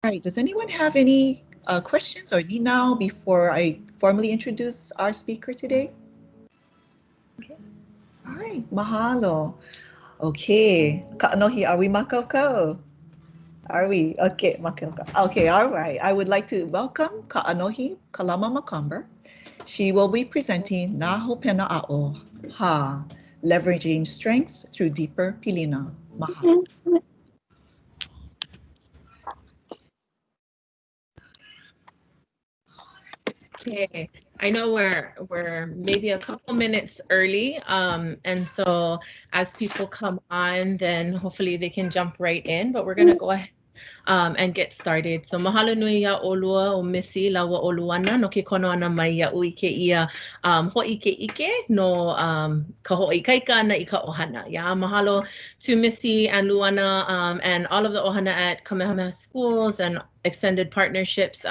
right, does anyone have any questions or need now before I formally introduce our speaker today? Okay. All right, mahalo. Okay, Kaʻanohi, are we makaukau? Are we? Okay, makaukau. Okay, all right. I would like to welcome Kaʻanohi Kalama-Macomber. She will be presenting Hopena Aʻo, Ha, leveraging strengths through deeper Pilina. Mahalo. Okay, I know we're maybe a couple minutes early, and so as people come on, then hopefully they can jump right in. But we're gonna go ahead and get started. So mahalo nui ya olua o misi lawa oluana no ke kono ana mai ia ui ke ia hoʻi ke ike no ka hoʻoikaika ana I ka ʻohana. Yeah, mahalo to Missy and Luana and all of the ʻohana at Kamehameha Schools and extended partnerships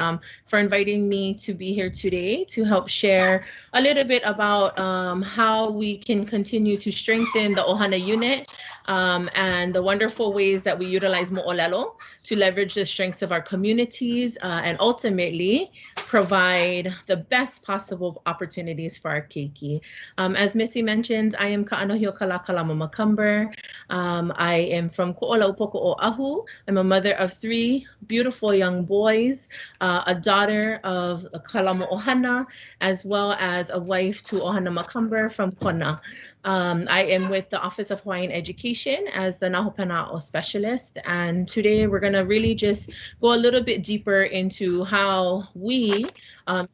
for inviting me to be here today to help share a little bit about how we can continue to strengthen the ʻohana unit and the wonderful ways that we utilize moʻolelo to leverage the strengths of our communities and ultimately provide the best possible opportunities for our keiki. As Missy mentioned, I am Kaʻanohiokalā Kalama-Macomber. I am from Koʻolaupoko Oahu. I'm a mother of 3 beautiful young boys, a daughter of Kalama ʻohana, as well as a wife to ʻohana Macomber from Kona. I am with the Office of Hawaiian Education as the Nhu Panao specialist, and today we're going to really just go a little bit deeper into how we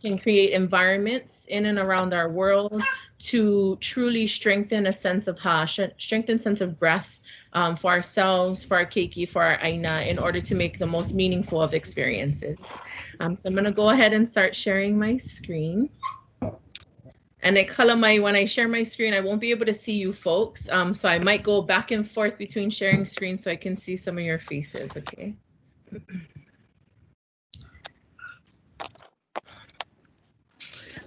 can create environments in and around our world to truly strengthen a sense of strengthen sense of breath for ourselves, for our keiki, for our aina, in order to make the most meaningful of experiences. So I'm going to go ahead and start sharing my screen. And when I share my screen, I won't be able to see you folks. So I might go back and forth between sharing screens so I can see some of your faces, okay?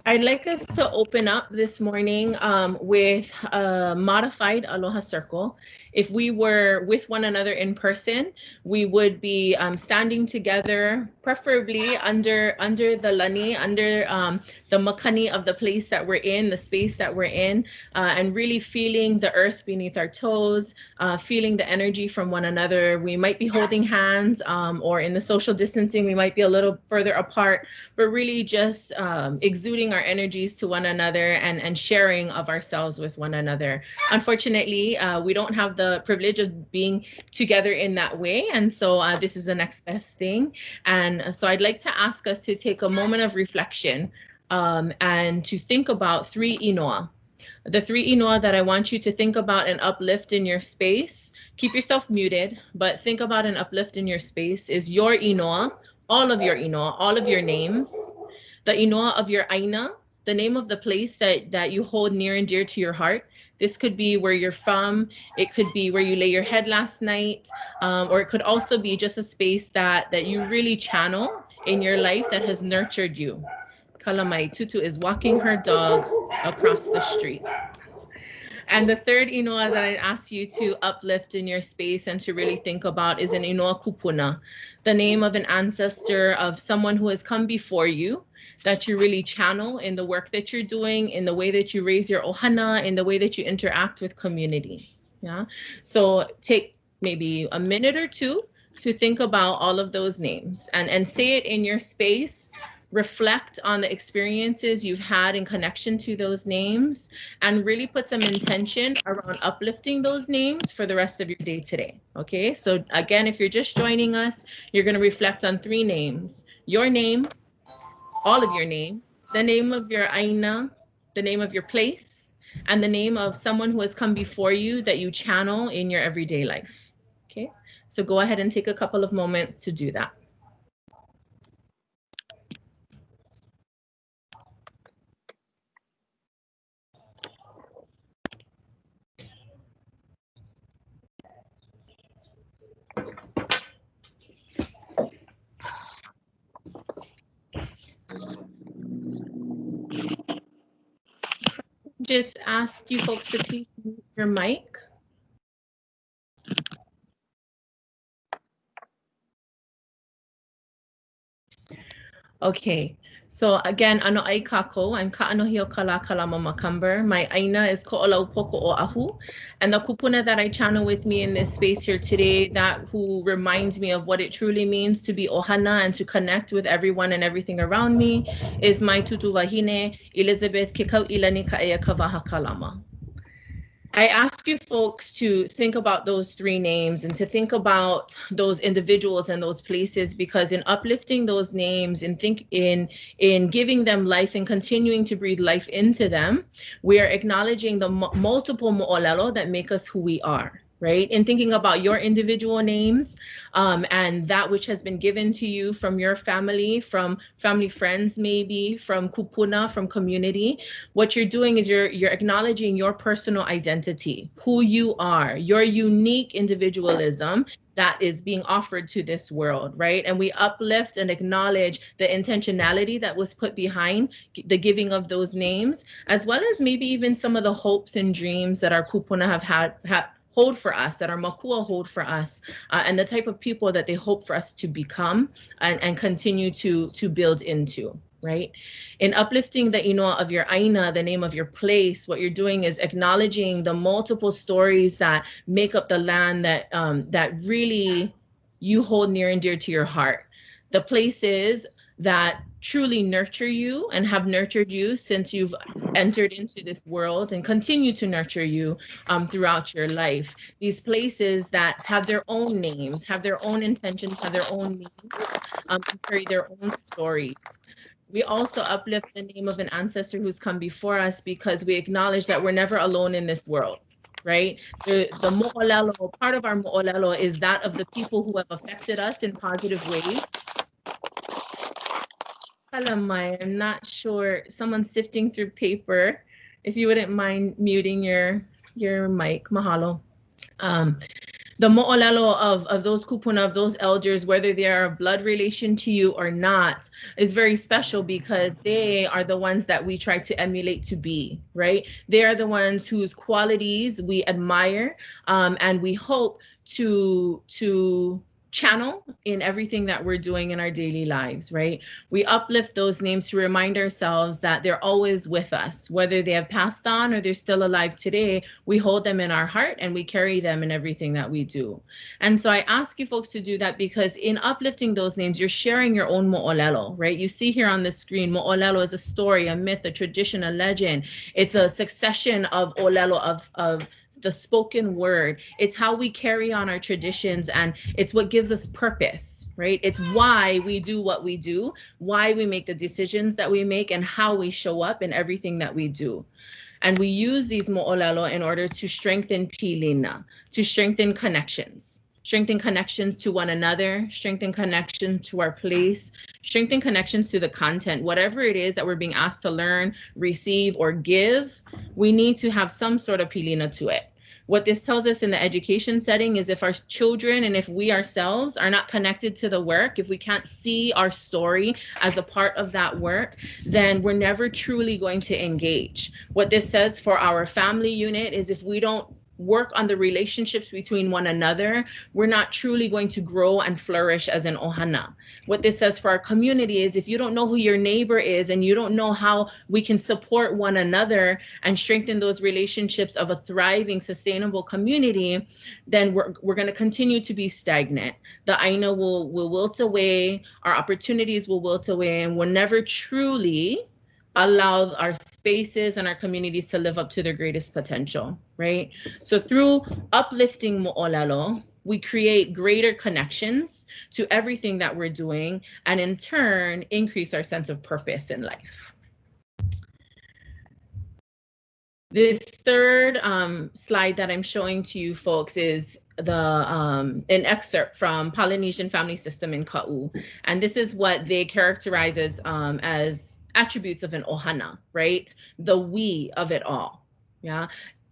I'd like us to open up this morning with a modified Aloha Circle. If we were with one another in person, we would be standing together, preferably under the lani, under the makani of the place that we're in, the space that we're in, and really feeling the earth beneath our toes, feeling the energy from one another. We might be holding hands, or in the social distancing, we might be a little further apart, but really just exuding our energies to one another and sharing of ourselves with one another. Unfortunately, we don't have the privilege of being together in that way, and so this is the next best thing. And so I'd like to ask us to take a moment of reflection and to think about 3 inoa. The 3 inoa that I want you to think about and uplift in your space. Keep yourself muted, but think about and uplift in your space is your inoa, all of your inoa, all of your names, the inoa of your aina, the name of the place that you hold near and dear to your heart. This could be where you're from. It could be where you lay your head last night, or it could also be just a space that you really channel in your life that has nurtured you. Kalamai Tutu is walking her dog across the street. And the third inoa that I'd ask you to uplift in your space and to really think about is an inoa kupuna, the name of an ancestor, of someone who has come before you, that you really channel in the work that you're doing, in the way that you raise your ʻohana, in the way that you interact with community. Yeah. So take maybe a minute or 2 to think about all of those names and say it in your space. Reflect on the experiences you've had in connection to those names and really put some intention around uplifting those names for the rest of your day today. Okay, so again, if you're just joining us, you're going to reflect on 3 names: your name, all of your name, the name of your aina, the name of your place, and the name of someone who has come before you that you channel in your everyday life. Okay, so go ahead and take a couple of moments to do that. Just ask you folks to please mute your mic. Okay, so again, ano ai kako, I'm Kaʻanohiokalā Kalama-Macomber. My aina is Koʻolaupoko o Ahu. And the kupuna that I channel with me in this space here today, that who reminds me of what it truly means to be ʻohana and to connect with everyone and everything around me, is my tutu wahine, Elizabeth Kekauʻilani Kaʻeia Kavaha Kalama. I ask you folks to think about those three names and to think about those individuals and those places, because in uplifting those names and in giving them life and continuing to breathe life into them, we are acknowledging the multiple moʻolelo that make us who we are. Right? In thinking about your individual names and that which has been given to you from your family, from family friends, maybe from kupuna, from community, what you're doing is you're acknowledging your personal identity, who you are, your unique individualism that is being offered to this world, right? And we uplift and acknowledge the intentionality that was put behind the giving of those names, as well as maybe even some of the hopes and dreams that our kupuna have had hold for us, that our makua hold for us, and the type of people that they hope for us to become and continue to build into, right? In uplifting the inoa of your aina, the name of your place, what you're doing is acknowledging the multiple stories that make up the land that that really you hold near and dear to your heart. The places that truly nurture you and have nurtured you since you've entered into this world and continue to nurture you throughout your life. These places that have their own names, have their own intentions, have their own meanings, and carry their own stories. We also uplift the name of an ancestor who's come before us because we acknowledge that we're never alone in this world, right? The mo'olelo, part of our mo'olelo is that of the people who have affected us in positive ways. Kalamai, I'm not sure. Someone's sifting through paper. If you wouldn't mind muting your mic, mahalo. The mo'olelo of those kupuna, of those elders, whether they are a blood relation to you or not, is very special because they are the ones that we try to emulate to be, right? They are the ones whose qualities we admire and we hope to channel in everything that we're doing in our daily lives, right? We uplift those names to remind ourselves that they're always with us, whether they have passed on or they're still alive today. We hold them in our heart and we carry them in everything that we do. And so I ask you folks to do that because in uplifting those names, you're sharing your own mo'olelo, right? You see here on the screen, mo'olelo is a story, a myth, a tradition, a legend. It's a succession of olelo, of the spoken word. It's how we carry on our traditions and it's what gives us purpose, right? It's why we do what we do, why we make the decisions that we make and how we show up in everything that we do. And we use these mo'olelo in order to strengthen pilina, to strengthen connections to one another, strengthen connections to our place, strengthen connections to the content, whatever it is that we're being asked to learn, receive, or give, we need to have some sort of pilina to it. What this tells us in the education setting is if our children and if we ourselves are not connected to the work, if we can't see our story as a part of that work, then we're never truly going to engage. What this says for our family unit is if we don't work on the relationships between one another, we're not truly going to grow and flourish as an ʻohana. What this says for our community is if you don't know who your neighbor is and you don't know how we can support one another and strengthen those relationships of a thriving, sustainable community, then we're going to continue to be stagnant. The aina will wilt away, our opportunities will wilt away, and we'll never truly allow our spaces and our communities to live up to their greatest potential, right? So through uplifting mo'olelo, we create greater connections to everything that we're doing and in turn increase our sense of purpose in life. This third slide that I'm showing to you folks is an excerpt from Polynesian family system in Ka'u. And this is what they characterize as attributes of an ʻohana, right? The we of it all, yeah?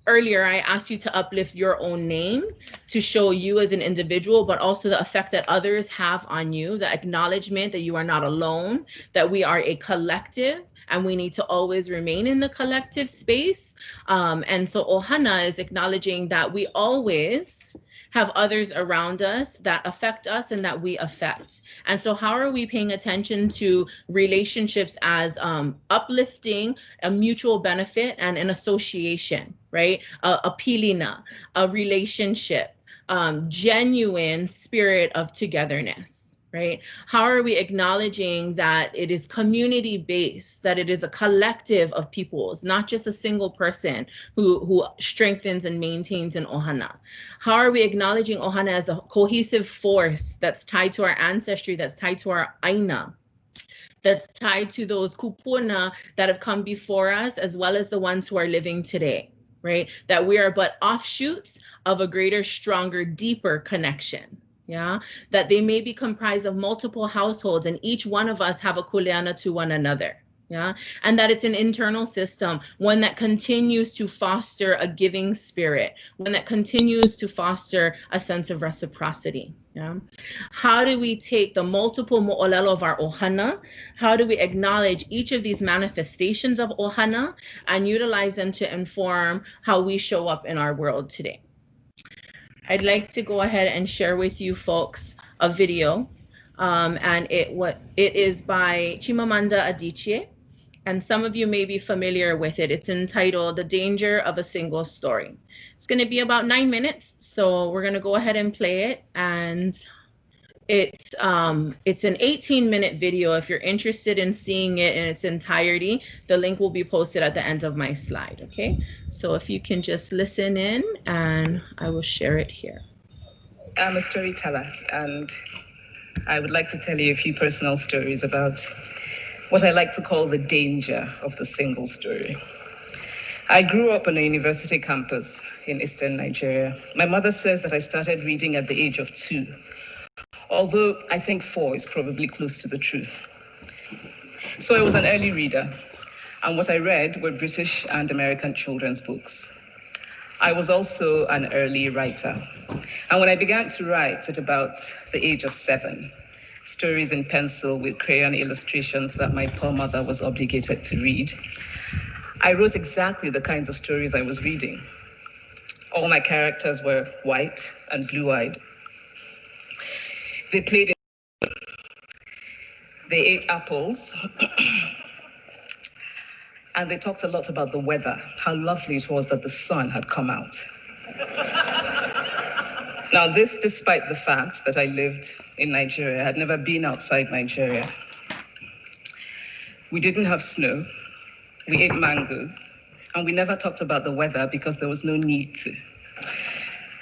Earlier, I asked you to uplift your own name to show you as an individual, but also the effect that others have on you, the acknowledgement that you are not alone, that we are a collective, and we need to always remain in the collective space. And so ʻohana is acknowledging that we always have others around us that affect us and that we affect. And so how are we paying attention to relationships as uplifting, a mutual benefit, and an association, right? A pilina, a relationship, genuine spirit of togetherness. Right? How are we acknowledging that it is community-based, that it is a collective of peoples, not just a single person who strengthens and maintains an ʻohana? How are we acknowledging ʻohana as a cohesive force that's tied to our ancestry, that's tied to our aina, that's tied to those kupuna that have come before us, as well as the ones who are living today, right? That we are but offshoots of a greater, stronger, deeper connection. Yeah, that they may be comprised of multiple households and each one of us have a kuleana to one another. Yeah, and that it's an internal system, one that continues to foster a giving spirit, one that continues to foster a sense of reciprocity. Yeah, how do we take the multiple moʻolelo of our ʻohana? How do we acknowledge each of these manifestations of ʻohana and utilize them to inform how we show up in our world today? I'd like to go ahead and share with you folks a video, and it is by Chimamanda Adichie, and some of you may be familiar with it. It's entitled "The Danger of a Single Story." It's going to be about 9 minutes, so we're going to go ahead and play it. And it's an 18-minute video. If you're interested in seeing it in its entirety, the link will be posted at the end of my slide, okay? So if you can just listen in, and I will share it here. I'm a storyteller, and I would like to tell you a few personal stories about what I like to call the danger of the single story. I grew up on a university campus in Eastern Nigeria. My mother says that I started reading at the age of 2. Although I think 4 is probably close to the truth. So I was an early reader, and what I read were British and American children's books. I was also an early writer. And when I began to write at about the age of 7, stories in pencil with crayon illustrations that my poor mother was obligated to read, I wrote exactly the kinds of stories I was reading. All my characters were white and blue-eyed. They played, they ate apples, and they talked a lot about the weather, how lovely it was that the sun had come out. Now, this despite the fact that I lived in Nigeria. I had never been outside Nigeria. We didn't have snow, we ate mangoes, and we never talked about the weather because there was no need to.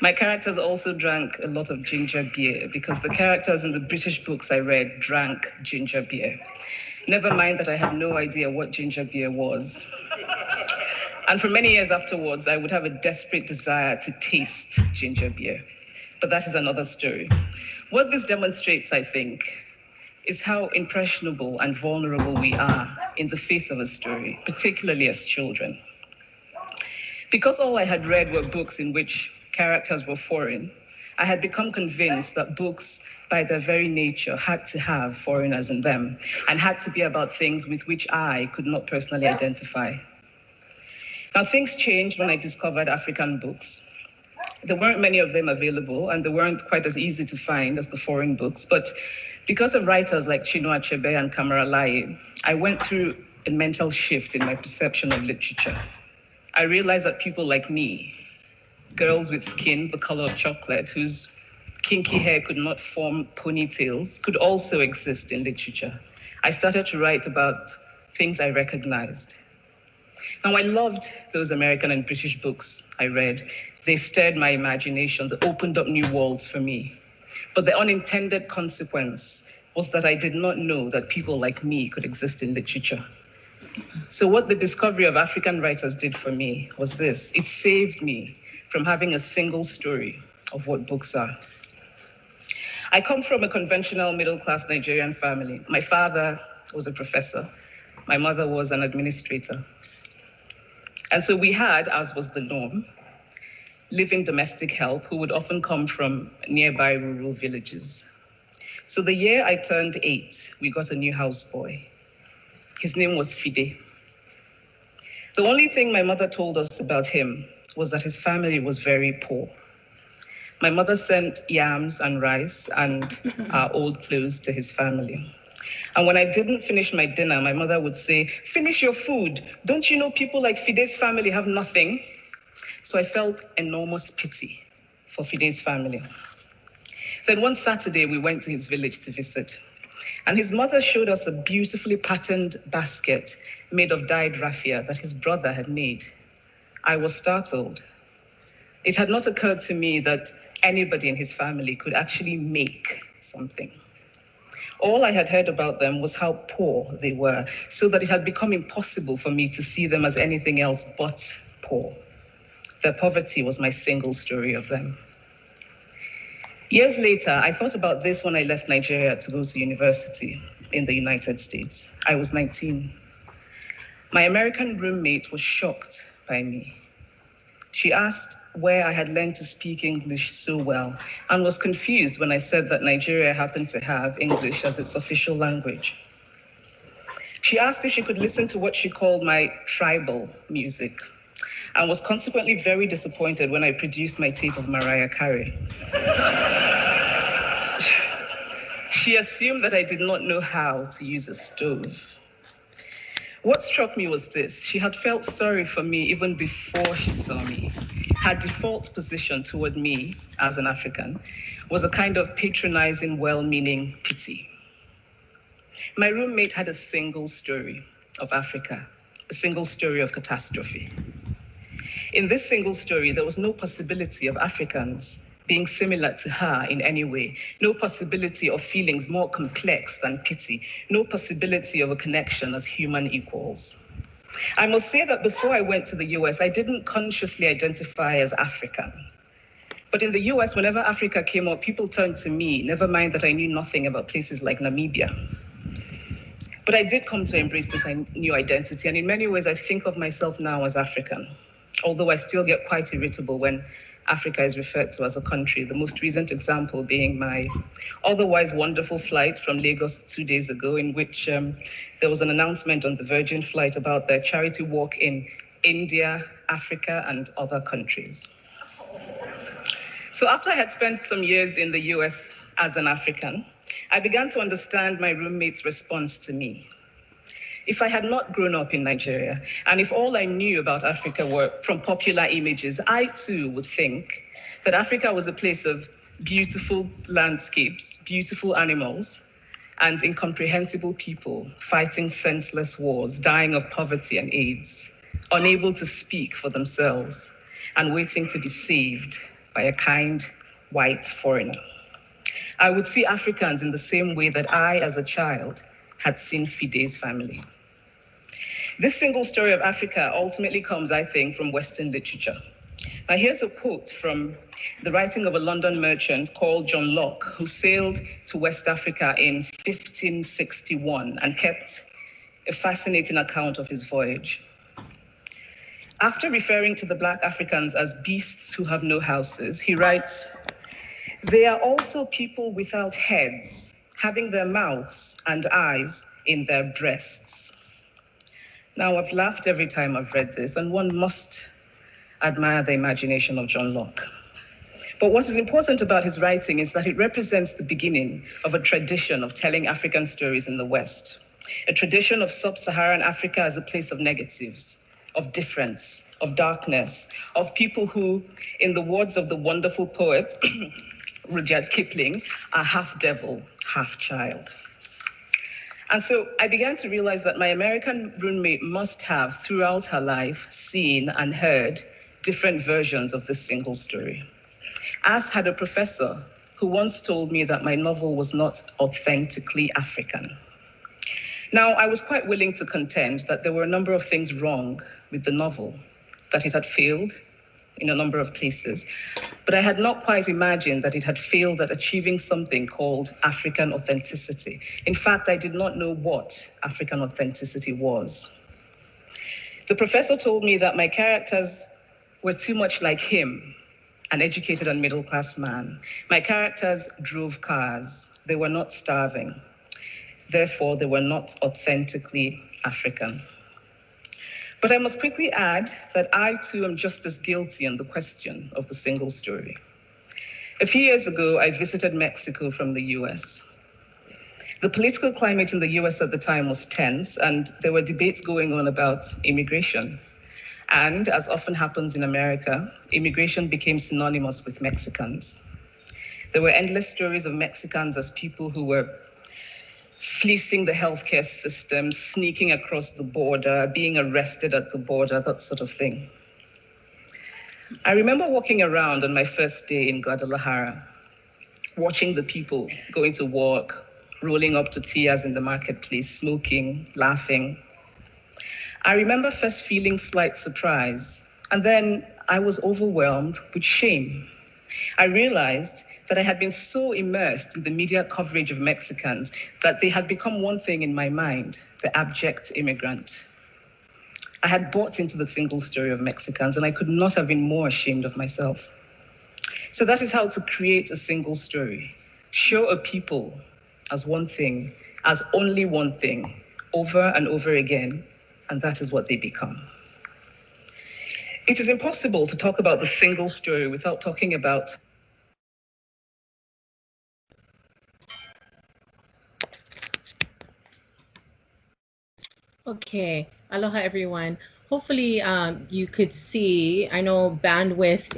My characters also drank a lot of ginger beer because the characters in the British books I read drank ginger beer. Never mind that I had no idea what ginger beer was. And for many years afterwards, I would have a desperate desire to taste ginger beer. But that is another story. What this demonstrates, I think, is how impressionable and vulnerable we are in the face of a story, particularly as children. Because all I had read were books in which characters were foreign, I had become convinced that books, by their very nature, had to have foreigners in them and had to be about things with which I could not personally identify. Now, things changed when I discovered African books. There weren't many of them available, and they weren't quite as easy to find as the foreign books. But because of writers like Chinua Achebe and Kameralaye, I went through a mental shift in my perception of literature. I realized that people like me, girls with skin the color of chocolate, whose kinky hair could not form ponytails, could also exist in literature. I started to write about things I recognized. Now, I loved those American and British books I read. They stirred my imagination, they opened up new worlds for me. But the unintended consequence was that I did not know that people like me could exist in literature. So what the discovery of African writers did for me was this: it saved me from having a single story of what books are. I come from a conventional middle-class Nigerian family. My father was a professor. My mother was an administrator. And so we had, as was the norm, living domestic help who would often come from nearby rural villages. So the year I turned 8, we got a new houseboy. His name was Fide. The only thing my mother told us about him was that his family was very poor. My mother sent yams and rice and our old clothes to his family. And when I didn't finish my dinner, my mother would say, "Finish your food. Don't you know people like Fide's family have nothing?" So I felt enormous pity for Fide's family. Then one Saturday, we went to his village to visit. And his mother showed us a beautifully patterned basket made of dyed raffia that his brother had made. I was startled. It had not occurred to me that anybody in his family could actually make something. All I had heard about them was how poor they were, so that it had become impossible for me to see them as anything else but poor. Their poverty was my single story of them. Years later, I thought about this when I left Nigeria to go to university in the United States. I was 19. My American roommate was shocked by me. She asked where I had learned to speak English so well and was confused when I said that Nigeria happened to have English as its official language. She asked if she could listen to what she called my tribal music and was consequently very disappointed when I produced my tape of Mariah Carey. She assumed that I did not know how to use a stove. What struck me was this: she had felt sorry for me even before she saw me. Her default position toward me as an African was a kind of patronizing, well-meaning pity. My roommate had a single story of Africa, a single story of catastrophe. In this single story, there was no possibility of Africans being similar to her in any way, no possibility of feelings more complex than pity, no possibility of a connection as human equals. I must say that before I went to the US, I didn't consciously identify as African. But in the US, whenever Africa came up, people turned to me, never mind that I knew nothing about places like Namibia. But I did come to embrace this new identity, and in many ways, I think of myself now as African, although I still get quite irritable when Africa is referred to as a country, the most recent example being my otherwise wonderful flight from Lagos 2 days ago, in which there was an announcement on the Virgin flight about their charity walk in India, Africa, and other countries. So after I had spent some years in the US as an African, I began to understand my roommate's response to me. If I had not grown up in Nigeria, and if all I knew about Africa were from popular images, I too would think that Africa was a place of beautiful landscapes, beautiful animals, and incomprehensible people fighting senseless wars, dying of poverty and AIDS, unable to speak for themselves, and waiting to be saved by a kind white foreigner. I would see Africans in the same way that I, as a child, had seen Fide's family. This single story of Africa ultimately comes, I think, from Western literature. Now, here's a quote from the writing of a London merchant called John Locke, who sailed to West Africa in 1561 and kept a fascinating account of his voyage. After referring to the Black Africans as beasts who have no houses, he writes, "They are also people without heads, having their mouths and eyes in their breasts." Now, I've laughed every time I've read this, and one must admire the imagination of John Locke. But what is important about his writing is that it represents the beginning of a tradition of telling African stories in the West, a tradition of sub-Saharan Africa as a place of negatives, of difference, of darkness, of people who, in the words of the wonderful poet Rudyard Kipling, are half devil, half child. And so I began to realize that my American roommate must have, throughout her life, seen and heard different versions of this single story. As had a professor who once told me that my novel was not authentically African. Now, I was quite willing to contend that there were a number of things wrong with the novel, that it had failed in a number of places, but I had not quite imagined that it had failed at achieving something called African authenticity. In fact, I did not know what African authenticity was. The professor told me that my characters were too much like him, an educated and middle-class man. My characters drove cars. They were not starving. Therefore, they were not authentically African. But I must quickly add that I too am just as guilty on the question of the single story. A few years ago, I visited Mexico from the US. The political climate in the US at the time was tense, and there were debates going on about immigration. And as often happens in America, immigration became synonymous with Mexicans. There were endless stories of Mexicans as people who were fleecing the healthcare system, sneaking across the border, being arrested at the border, that sort of thing. I remember walking around on my first day in Guadalajara, watching the people going to work, rolling up tortillas in the marketplace, smoking, laughing. I remember first feeling slight surprise, and then I was overwhelmed with shame. I realized that I had been so immersed in the media coverage of Mexicans that they had become one thing in my mind, the abject immigrant. I had bought into the single story of Mexicans, and I could not have been more ashamed of myself. So that is how to create a single story. Show a people as one thing, as only one thing, over and over again, and that is what they become. It is impossible to talk about the single story without talking about Okay, aloha everyone. Hopefully you could see, I know bandwidth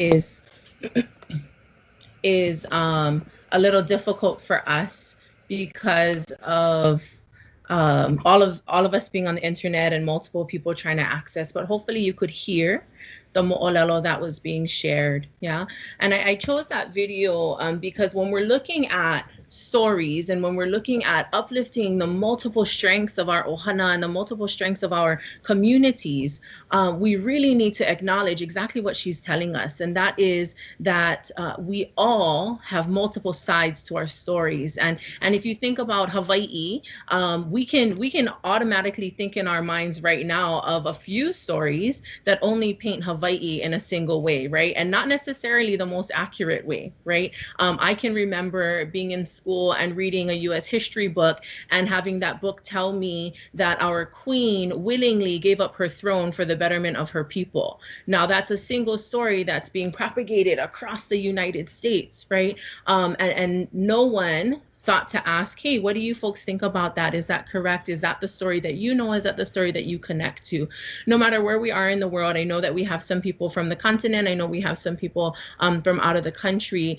is a little difficult for us because of all of us being on the internet and multiple people trying to access, but hopefully you could hear the mo'olelo that was being shared. Yeah, and I chose that video because when we're looking at stories and when we're looking at uplifting the multiple strengths of our ʻohana and the multiple strengths of our communities, we really need to acknowledge exactly what she's telling us, and that is that we all have multiple sides to our stories. And if you think about Hawaiʻi, we can automatically think in our minds right now of a few stories that only paint Hawaiʻi in a single way, right? And not necessarily the most accurate way, right? I can remember being in school and reading a US history book and having that book tell me that our queen willingly gave up her throne for the betterment of her people. Now that's a single story that's being propagated across the United States, right? And no one thought to ask, hey, what do you folks think about that? Is that correct? Is that the story that you know? Is that the story that you connect to? No matter where we are in the world, I know that we have some people from the continent. I know we have some people from out of the country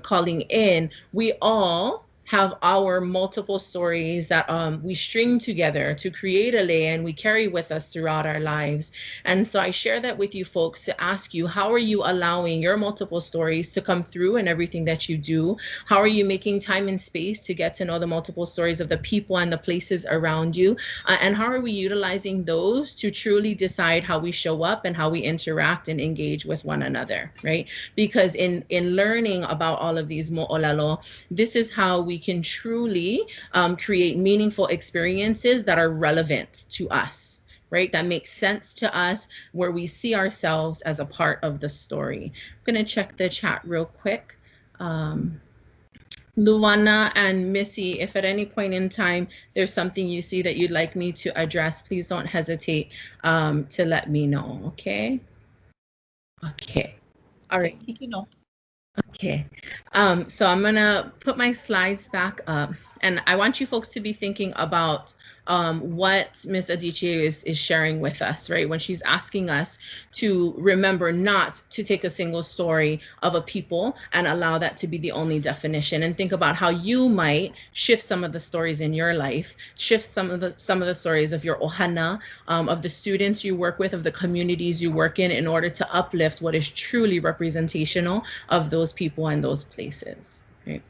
calling in. We all have our multiple stories that we string together to create a lei and we carry with us throughout our lives. And so I share that with you folks to ask you, how are you allowing your multiple stories to come through in everything that you do? How are you making time and space to get to know the multiple stories of the people and the places around you? And how are we utilizing those to truly decide how we show up and how we interact and engage with one another, right? Because in learning about all of these mo'olelo, this is how we can truly create meaningful experiences that are relevant to us, right? That makes sense to us, where we see ourselves as a part of the story. I'm gonna check the chat real quick. Luana and Missy, if at any point in time there's something you see that you'd like me to address, please don't hesitate to let me know, okay? Okay, all right. Okay, so I'm gonna put my slides back up, and I want you folks to be thinking about what Ms. Adichie is sharing with us, right? When she's asking us to remember not to take a single story of a people and allow that to be the only definition, and think about how you might shift some of the stories in your life, shift some of the stories of your ʻohana, of the students you work with, of the communities you work in order to uplift what is truly representational of those people and those places, right?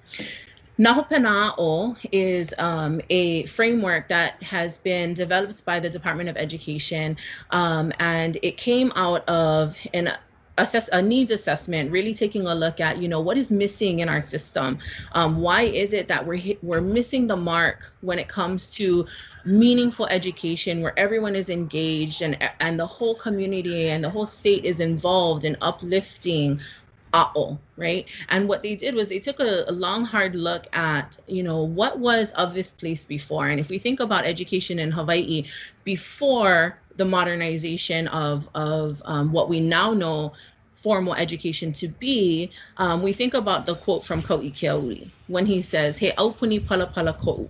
Nhu Panao is a framework that has been developed by the Department of Education, and it came out of a needs assessment, really taking a look at, you know, what is missing in our system. Why is it that we're missing the mark when it comes to meaningful education where everyone is engaged and the whole community and the whole state is involved in uplifting Aʻo, right? And what they did was they took a long, hard look at, you know, what was of this place before. And if we think about education in Hawaiʻi before the modernization of what we now know formal education to be, we think about the quote from Kaʻanohiokalā when he says, "He aupuni pala pala ko'u,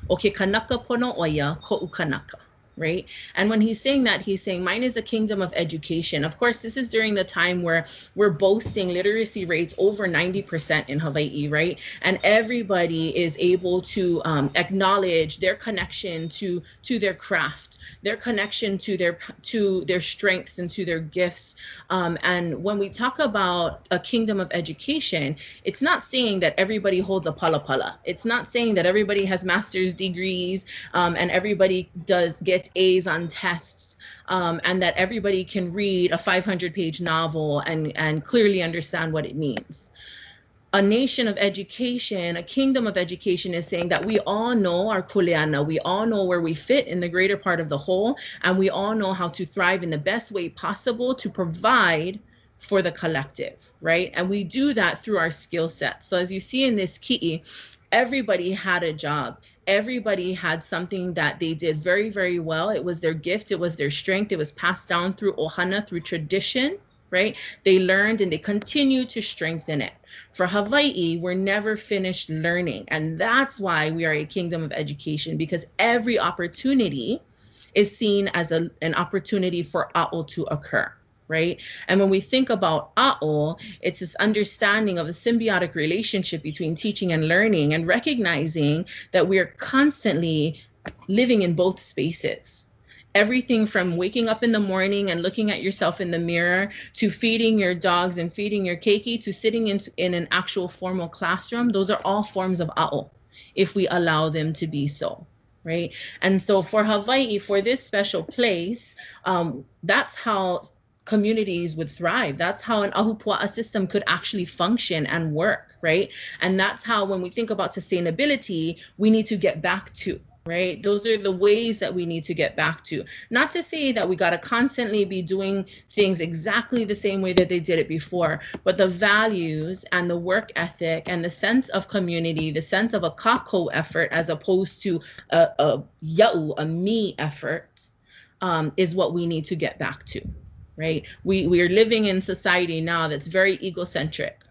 o ke kanaka pono oia ko'u kanaka." Right? And when he's saying that, he's saying mine is a kingdom of education. Of course, this is during the time where we're boasting literacy rates over 90% in Hawaii, right? And everybody is able to acknowledge their connection to their craft, their connection to their strengths and to their gifts. And when we talk about a kingdom of education, it's not saying that everybody holds a pala pala. It's not saying that everybody has master's degrees and everybody gets A's on tests, and that everybody can read a 500-page novel and clearly understand what it means. A nation of education, a kingdom of education, is saying that we all know our kuleana, we all know where we fit in the greater part of the whole, and we all know how to thrive in the best way possible to provide for the collective, right? And we do that through our skill set. So as you see in this ki'i, everybody had a job. Everybody had something that they did very, very well. It was their gift. It was their strength. It was passed down through ʻohana, through tradition, right? They learned and they continue to strengthen it. For Hawaii, we're never finished learning. And that's why we are a kingdom of education, because every opportunity is seen as an opportunity for ʻaʻo to occur. Right? And when we think about ʻaʻo, it's this understanding of a symbiotic relationship between teaching and learning, and recognizing that we are constantly living in both spaces. Everything from waking up in the morning and looking at yourself in the mirror, to feeding your dogs and feeding your keiki, to sitting in an actual formal classroom, those are all forms of ʻaʻo, if we allow them to be so. Right? And so for Hawaii, for this special place, that's how communities would thrive. That's how an ahupua'a system could actually function and work, right? And that's how, when we think about sustainability, we need to get back to, right? Those are the ways that we need to get back to. Not to say that we got to constantly be doing things exactly the same way that they did it before, but the values and the work ethic and the sense of community, the sense of a kako effort as opposed to a ya'u, a me effort, is what we need to get back to. Right? We are living in society now that's very egocentric.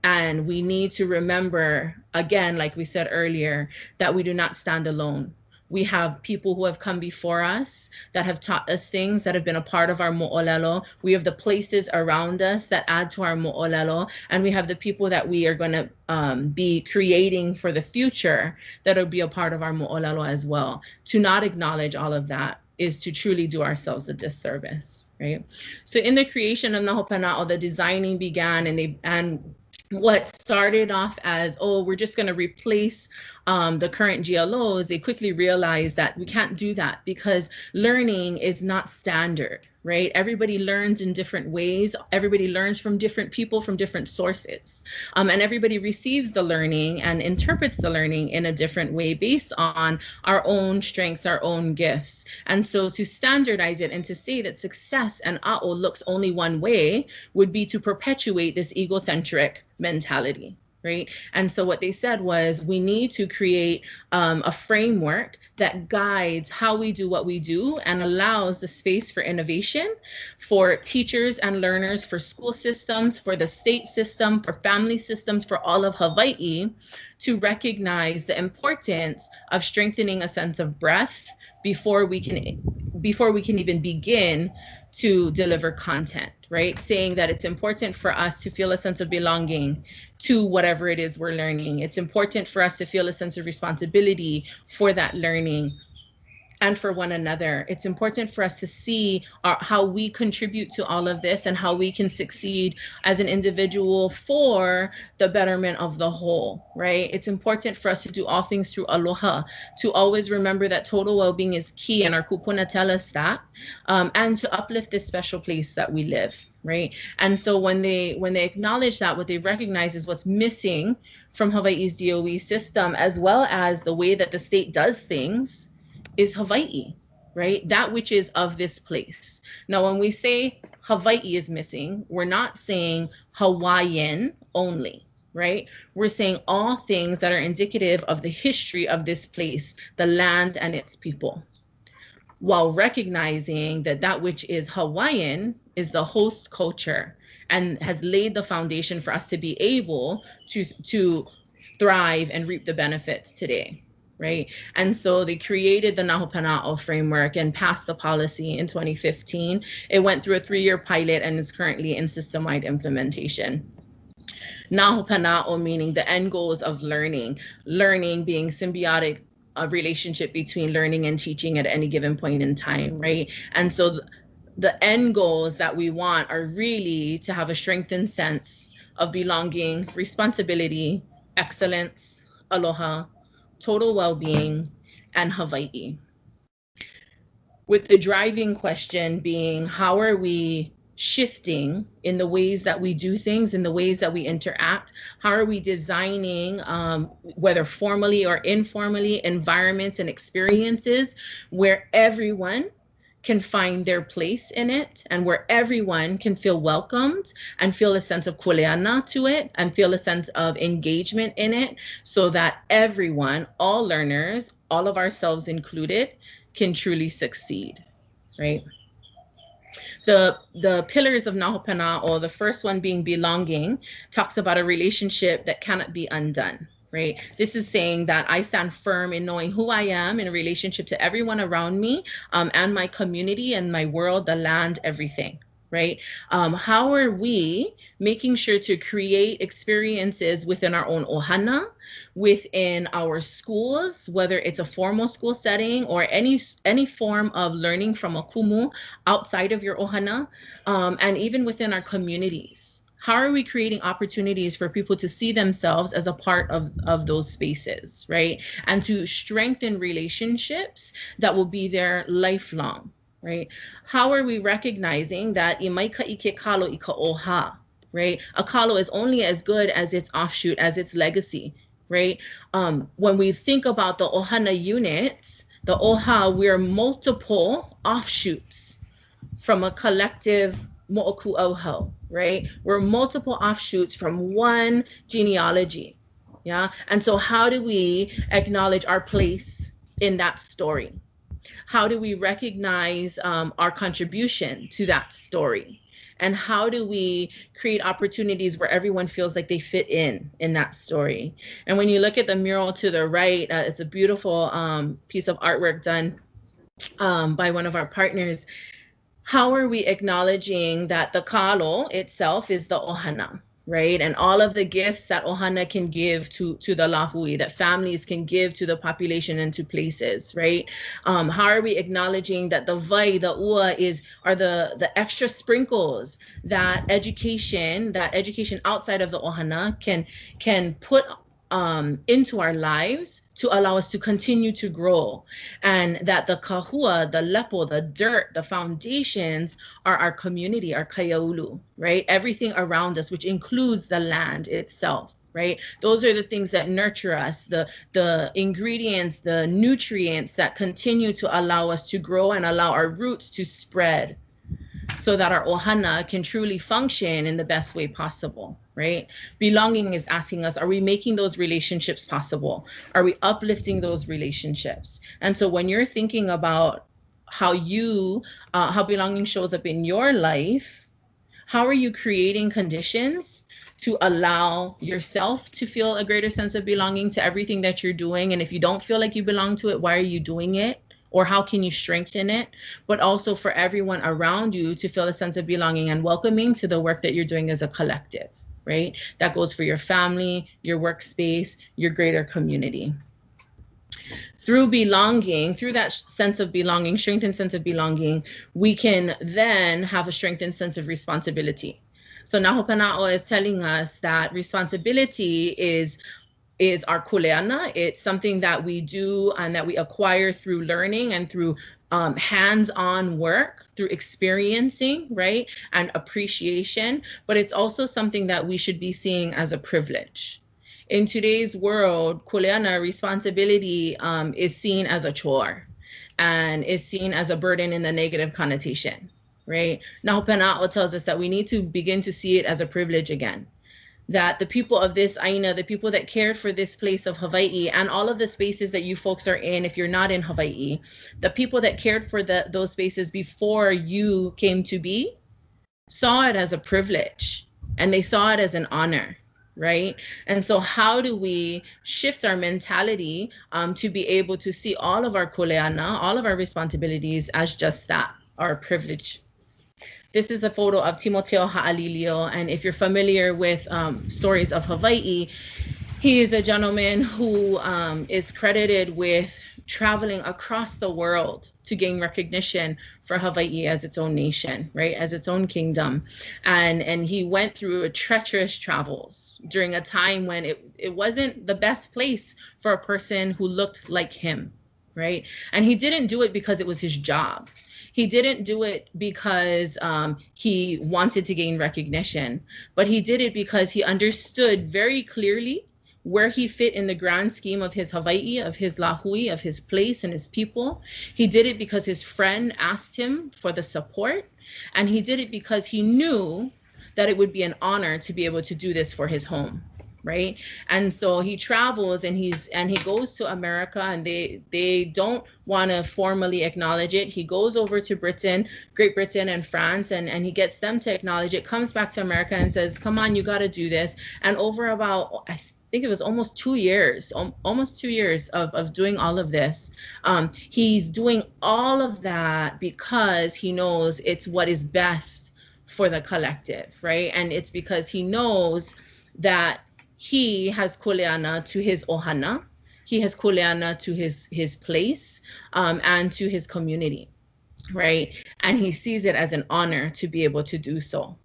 And we need to remember, again, like we said earlier, that we do not stand alone. We have people who have come before us that have taught us things that have been a part of our mo'olelo. We have the places around us that add to our mo'olelo. And we have the people that we are going to be creating for the future that will be a part of our mo'olelo as well. To not acknowledge all of that is to truly do ourselves a disservice. Right? So in the creation of Nhu Panao, the designing began, and what started off as, oh, we're just going to replace the current GLOs, they quickly realized that we can't do that, because learning is not standard, right? Everybody learns in different ways. Everybody learns from different people, from different sources. And everybody receives the learning and interprets the learning in a different way based on our own strengths, our own gifts. And so to standardize it and to say that success and ʻaʻo looks only one way would be to perpetuate this egocentric mentality. Right? And so what they said was, we need to create a framework that guides how we do what we do and allows the space for innovation for teachers and learners, for school systems, for the state system, for family systems, for all of Hawaii, to recognize the importance of strengthening a sense of breadth before we can even begin to deliver content, right? Saying that it's important for us to feel a sense of belonging to whatever it is we're learning. It's important for us to feel a sense of responsibility for that learning and for one another. It's important for us to see how we contribute to all of this and how we can succeed as an individual for the betterment of the whole, right? It's important for us to do all things through aloha, to always remember that total well-being is key, and our kupuna tell us that, and to uplift this special place that we live, right? And so when they acknowledge that, what they recognize is what's missing from Hawaii's DOE system, as well as the way that the state does things, is Hawaii, right? That which is of this place. Now, when we say Hawaii is missing, we're not saying Hawaiian only, right? We're saying all things that are indicative of the history of this place, the land and its people, while recognizing that that which is Hawaiian is the host culture and has laid the foundation for us to be able to thrive and reap the benefits today. Right. And so they created the Nhu Panao framework and passed the policy in 2015. It went through a 3-year pilot and is currently in system-wide implementation. Nhu Panao meaning the end goals of learning being symbiotic relationship between learning and teaching at any given point in time, right? And so the end goals that we want are really to have a strengthened sense of belonging, responsibility, excellence, aloha, total well-being, and Hawaiʻi. With the driving question being, how are we shifting in the ways that we do things, in the ways that we interact? How are we designing, whether formally or informally, environments and experiences where everyone can find their place in it and where everyone can feel welcomed and feel a sense of kuleana to it and feel a sense of engagement in it, so that everyone, all learners, all of ourselves included, can truly succeed, right? The pillars of Nhu Panao, the first one being belonging, talks about a relationship that cannot be undone. Right? This is saying that I stand firm in knowing who I am in a relationship to everyone around me, and my community and my world, the land, everything. Right? How are we making sure to create experiences within our own ʻohana, within our schools, whether it's a formal school setting or any form of learning from a kumu outside of your ʻohana, and even within our communities? How are we creating opportunities for people to see themselves as a part of those spaces, right? And to strengthen relationships that will be there lifelong, right? How are we recognizing that i mai kaʻi ke kalo i ka ʻoha, right? A kalo is only as good as its offshoot, as its legacy, right? When we think about the ʻohana units, the ʻoha, we're multiple offshoots from a collective moʻokuʻauhau, right? We're multiple offshoots from one genealogy, yeah? And so how do we acknowledge our place in that story? How do we recognize our contribution to that story? And how do we create opportunities where everyone feels like they fit in that story? And when you look at the mural to the right, it's a beautiful piece of artwork done by one of our partners. How are we acknowledging that the kalo itself is the ʻohana, right? And all of the gifts that ʻohana can give to the lahui, that families can give to the population and to places, right? How are we acknowledging that the vai, the ua are the extra sprinkles that education outside of the ʻohana can put into our lives to allow us to continue to grow, and that the kahua, the lepo, the dirt, the foundations are our community, our kaiāulu, right? Everything around us, which includes the land itself, right? Those are the things that nurture us, the ingredients, the nutrients that continue to allow us to grow and allow our roots to spread, so that our ʻohana can truly function in the best way possible, right? Belonging is asking us, are we making those relationships possible? Are we uplifting those relationships? And so when you're thinking about how belonging shows up in your life, how are you creating conditions to allow yourself to feel a greater sense of belonging to everything that you're doing? And if you don't feel like you belong to it, why are you doing it? Or how can you strengthen it? But also for everyone around you to feel a sense of belonging and welcoming to the work that you're doing as a collective, right? That goes for your family, your workspace, your greater community. Through belonging, through that sense of belonging, strengthened sense of belonging, we can then have a strengthened sense of responsibility. So Nhu Panao is telling us that responsibility is our kuleana. It's something that we do and that we acquire through learning and through hands-on work, through experiencing, right, and appreciation. But it's also something that we should be seeing as a privilege. In today's world, kuleana, responsibility, is seen as a chore and is seen as a burden in the negative connotation, right? Nhu Panao tells us that we need to begin to see it as a privilege again. That the people of this aina, the people that cared for this place of Hawaiʻi and all of the spaces that you folks are in, if you're not in Hawaiʻi, the people that cared for those spaces before you came to be, saw it as a privilege and they saw it as an honor, right? And so how do we shift our mentality to be able to see all of our kuleana, all of our responsibilities as just that, our privilege? This is a photo of Timoteohalilio, and if you're familiar with stories of Hawaiʻi, he is a gentleman who is credited with traveling across the world to gain recognition for Hawaiʻi as its own nation, right, as its own kingdom. And he went through treacherous travels during a time when it wasn't the best place for a person who looked like him, right? And he didn't do it because it was his job. He didn't do it because he wanted to gain recognition, but he did it because he understood very clearly where he fit in the grand scheme of his Hawaiʻi, of his lahui, of his place and his people. He did it because his friend asked him for the support, and he did it because he knew that it would be an honor to be able to do this for his home, right? And so he travels and he goes to America, and they don't want to formally acknowledge it. He goes over to Britain, Great Britain and France, and he gets them to acknowledge it, comes back to America and says, come on, you got to do this. And over about, I think it was almost 2 years, of doing all of this. He's doing all of that because he knows it's what is best for the collective, right? And it's because he knows that he has kuleana to his ʻohana, he has kuleana to his place, and to his community, right? And he sees it as an honor to be able to do so,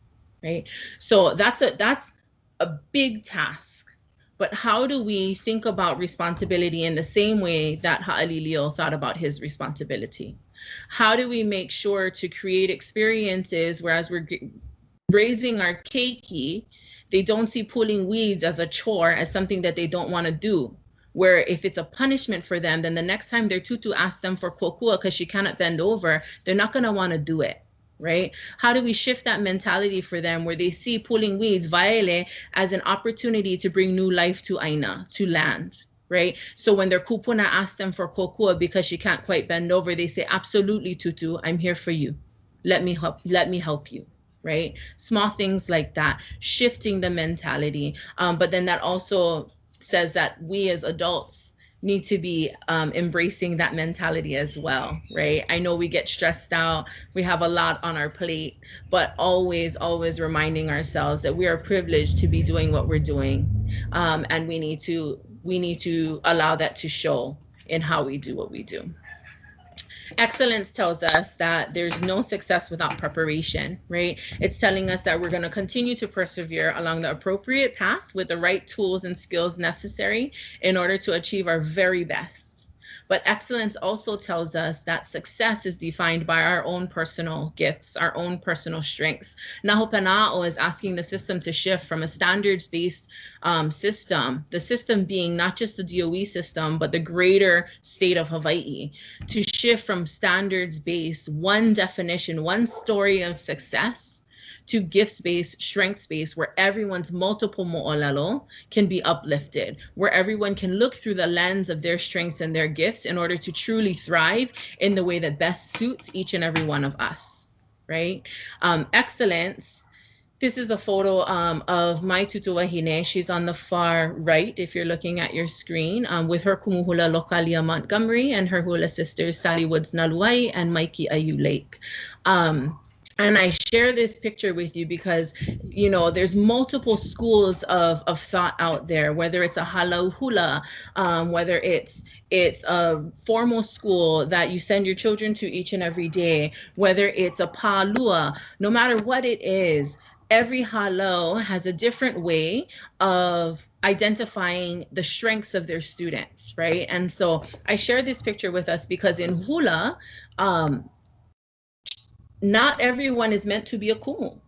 right? So that's a big task. But how do we think about responsibility in the same way that Ha'alilio thought about his responsibility? How do we make sure to create experiences where, as we're raising our keiki, they don't see pulling weeds as a chore, as something that they don't want to do, where if it's a punishment for them, then the next time their tutu asks them for kokua because she cannot bend over, they're not going to want to do it, right? How do we shift that mentality for them where they see pulling weeds, vaele, as an opportunity to bring new life to aina, to land, right? So when their kupuna asks them for kokua because she can't quite bend over, they say, absolutely, tutu, I'm here for you. Let me help you. Right? Small things like that, shifting the mentality. But then that also says that we as adults need to be embracing that mentality as well, right? I know we get stressed out, we have a lot on our plate, but always reminding ourselves that we are privileged to be doing what we're doing. And we need to allow that to show in how we do what we do. Excellence tells us that there's no success without preparation, right? It's telling us that we're going to continue to persevere along the appropriate path with the right tools and skills necessary in order to achieve our very best. But excellence also tells us that success is defined by our own personal gifts, our own personal strengths. Nhu Panao is asking the system to shift from a standards-based system, the system being not just the DOE system, but the greater state of Hawaiʻi, to shift from standards-based, one definition, one story of success, to gifts-based, strengths-based, where everyone's multiple moʻolelo can be uplifted, where everyone can look through the lens of their strengths and their gifts in order to truly thrive in the way that best suits each and every one of us, right? Excellence. This is a photo of my tutu wahine. She's on the far right, if you're looking at your screen, with her kumuhula Locke Montgomery and her hula sisters, Sally Woods Naluai and Mikey Ayu Lake. And I share this picture with you because, you know, there's multiple schools of thought out there, whether it's a halau hula, whether it's a formal school that you send your children to each and every day, whether it's a pālua, no matter what it is, every halau has a different way of identifying the strengths of their students, right? And so I share this picture with us because in hula, not everyone is meant to be a kumu.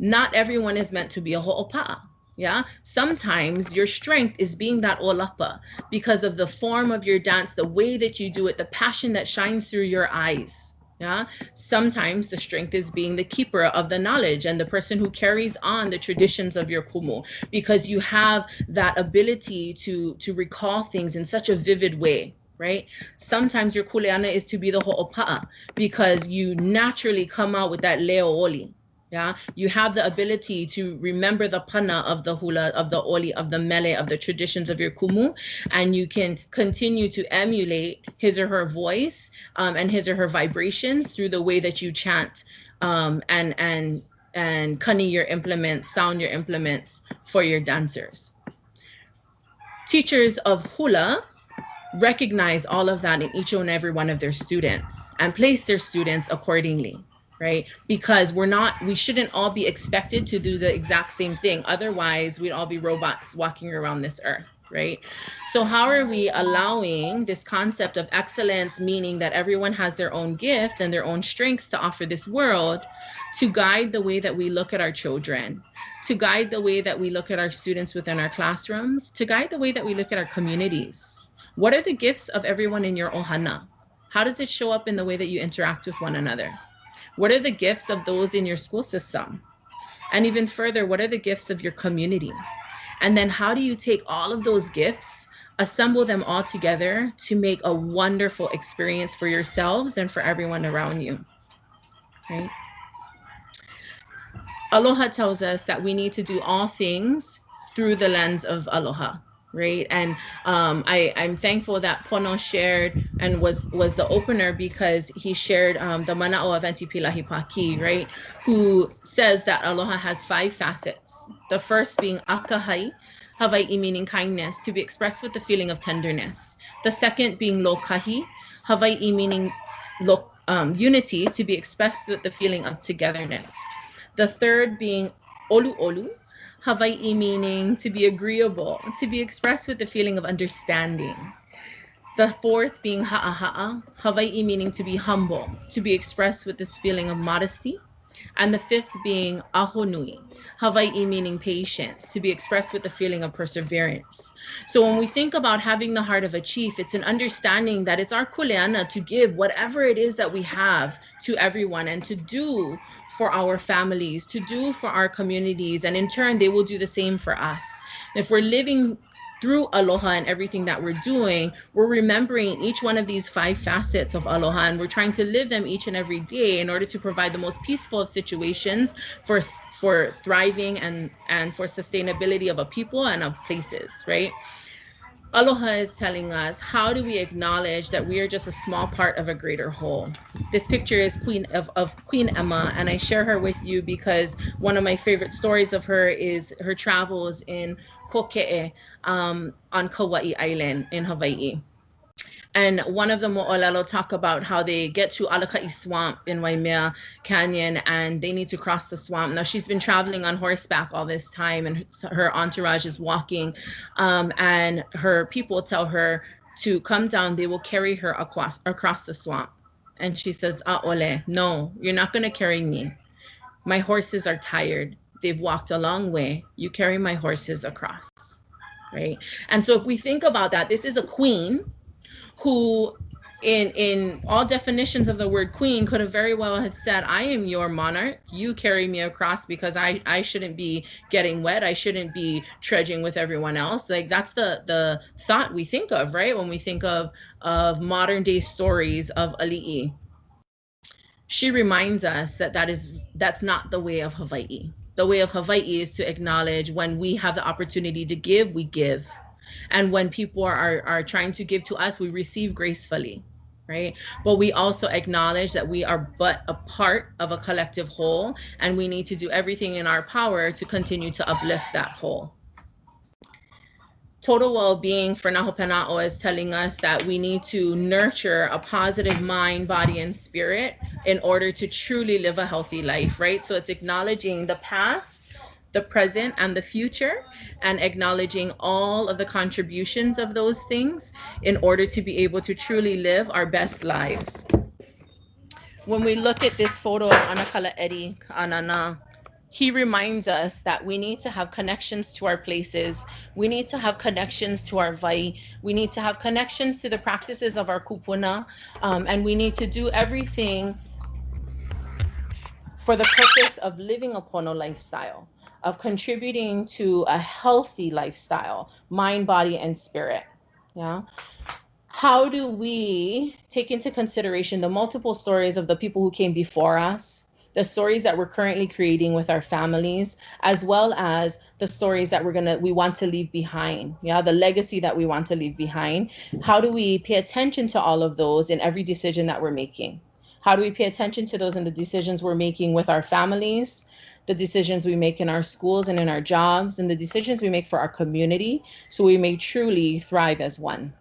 Not everyone is meant to be a ho'opa'a. Yeah, sometimes your strength is being that olapa because of the form of your dance, the way that you do it, the passion that shines through your eyes. Yeah, sometimes the strength is being the keeper of the knowledge and the person who carries on the traditions of your kumu, because you have that ability to recall things in such a vivid way. Right? Sometimes your kuleana is to be the ho'opa'a because you naturally come out with that leo oli, Yeah, you have the ability to remember the pana of the hula, of the oli, of the mele, of the traditions of your kumu, and you can continue to emulate his or her voice and his or her vibrations through the way that you chant and kani your implements, sound your implements for your dancers. Teachers of hula recognize all of that in each and every one of their students and place their students accordingly, right? Because we shouldn't all be expected to do the exact same thing. Otherwise, we'd all be robots walking around this earth, right? So how are we allowing this concept of excellence, meaning that everyone has their own gift and their own strengths to offer this world, to guide the way that we look at our children, to guide the way that we look at our students within our classrooms, to guide the way that we look at our communities? What are the gifts of everyone in your ʻohana? How does it show up in the way that you interact with one another? What are the gifts of those in your school system? And even further, what are the gifts of your community? And then how do you take all of those gifts, assemble them all together to make a wonderful experience for yourselves and for everyone around you, right? Aloha tells us that we need to do all things through the lens of aloha. Right. And I'm thankful that Pono shared and was the opener, because he shared the mana'o of Auntie Pilahi Paki, right, who says that aloha has 5 facets. The first being akahai, Hawaiʻi meaning kindness, to be expressed with the feeling of tenderness. The second being lokahi, Hawaiʻi meaning unity, to be expressed with the feeling of togetherness. The third being olu, Hawaiʻi meaning to be agreeable, to be expressed with the feeling of understanding. The fourth being ha'aha'a, Hawaiʻi meaning to be humble, to be expressed with this feeling of modesty. And the fifth being ahonui, Hawaiʻi meaning patience, to be expressed with the feeling of perseverance. So when we think about having the heart of a chief, it's an understanding that it's our kuleana to give whatever it is that we have to everyone, and to do for our families, to do for our communities, and in turn, they will do the same for us. If we're living through aloha and everything that we're doing, we're remembering each one of these 5 facets of aloha, and we're trying to live them each and every day in order to provide the most peaceful of situations for thriving and for sustainability of a people and of places, right? Aloha is telling us, how do we acknowledge that we are just a small part of a greater whole? This picture is of Queen Emma, and I share her with you because one of my favorite stories of her is her travels in Koke'e on Kauai Island in Hawaii. And one of the mo'olelo talk about how they get to Alaka'i Swamp in Waimea Canyon, and they need to cross the swamp. Now, she's been traveling on horseback all this time, and her entourage is walking, and her people tell her to come down. They will carry her across the swamp. And she says, "A'ole, no, you're not going to carry me. My horses are tired. They've walked a long way. You carry my horses across," right? And so if we think about that, this is a queen who in all definitions of the word queen could have very well have said, I am your monarch, you carry me across, because I shouldn't be getting wet, I shouldn't be trudging with everyone else. Like, that's the thought we think of, right, when we think of modern day stories of ali'i. She reminds us that that's not the way of Hawaii. The way of Hawaii is to acknowledge when we have the opportunity to give, we give. And when people are trying to give to us, we receive gracefully, right? But we also acknowledge that we are but a part of a collective whole, and we need to do everything in our power to continue to uplift that whole. Total well-being for Nhu Panao is telling us that we need to nurture a positive mind, body, and spirit in order to truly live a healthy life, right? So it's acknowledging the past, the present, and the future, and acknowledging all of the contributions of those things in order to be able to truly live our best lives. When we look at this photo of Anakala Eddie Anana, he reminds us that we need to have connections to our places. We need to have connections to our vai. We need to have connections to the practices of our kupuna. And we need to do everything for the purpose of living a pono lifestyle, of contributing to a healthy lifestyle, mind, body, and spirit. Yeah. How do we take into consideration the multiple stories of the people who came before us, the stories that we're currently creating with our families, as well as the stories that we want to leave behind. Yeah, the legacy that we want to leave behind. How do we pay attention to all of those in every decision that we're making? How do we pay attention to those in the decisions we're making with our families, the decisions we make in our schools and in our jobs, and the decisions we make for our community, so we may truly thrive as one?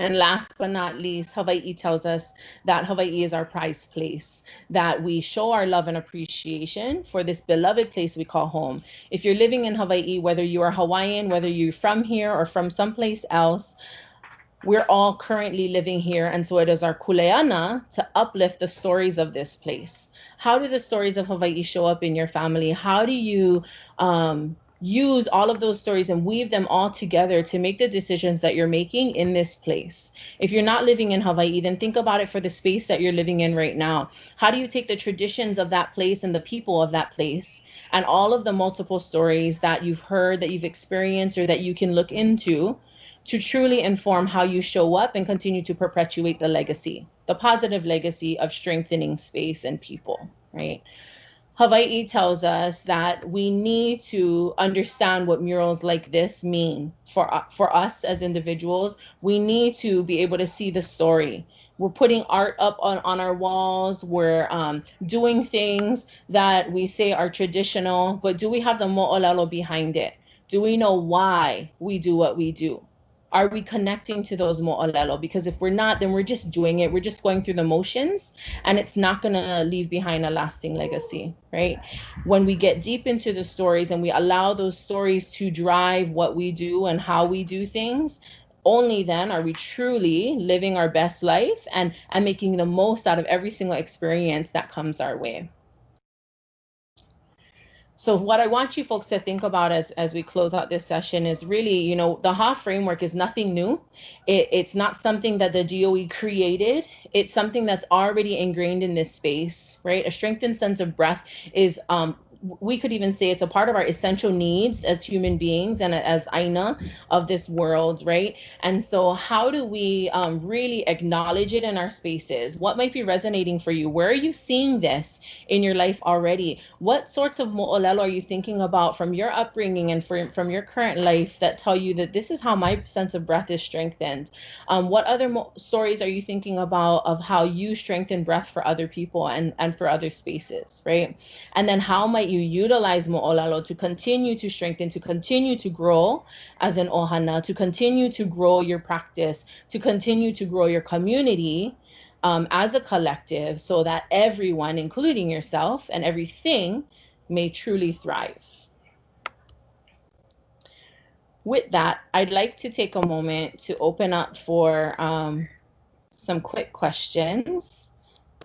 And last but not least, Hawaiʻi tells us that Hawaiʻi is our prized place, that we show our love and appreciation for this beloved place we call home. If you're living in Hawaiʻi, whether you are Hawaiian, whether you're from here or from someplace else, we're all currently living here, and so it is our kuleana to uplift the stories of this place. How do the stories of Hawaiʻi show up in your family? How do you use all of those stories and weave them all together to make the decisions that you're making in this place? If you're not living in Hawaiʻi, then think about it for the space that you're living in right now. How do you take the traditions of that place and the people of that place and all of the multiple stories that you've heard, that you've experienced, or that you can look into, to truly inform how you show up and continue to perpetuate the legacy, the positive legacy of strengthening space and people, right? Hawaiʻi tells us that we need to understand what murals like this mean for us as individuals. We need to be able to see the story. We're putting art up on our walls. We're doing things that we say are traditional, but do we have the moʻolelo behind it? Do we know why we do what we do? Are we connecting to those moʻolelo? Because if we're not, then we're just doing it. We're just going through the motions, and it's not going to leave behind a lasting legacy, right? When we get deep into the stories and we allow those stories to drive what we do and how we do things, only then are we truly living our best life and making the most out of every single experience that comes our way. So what I want you folks to think about as we close out this session is really, you know, the HA framework is nothing new. It's not something that the DOE created. It's something that's already ingrained in this space, right? A strengthened sense of breath is, we could even say it's a part of our essential needs as human beings and as Aina of this world, right? And so how do we really acknowledge it in our spaces? What might be resonating for you? Where are you seeing this in your life already? What sorts of moʻolelo are you thinking about from your upbringing and from your current life that tell you that this is how my sense of breath is strengthened? What other stories are you thinking about of how you strengthen breath for other people and for other spaces, right? And then how might you utilize moʻolelo to continue to strengthen, to continue to grow as an ʻohana, to continue to grow your practice, to continue to grow your community as a collective, so that everyone, including yourself and everything, may truly thrive. With that, I'd like to take a moment to open up for some quick questions.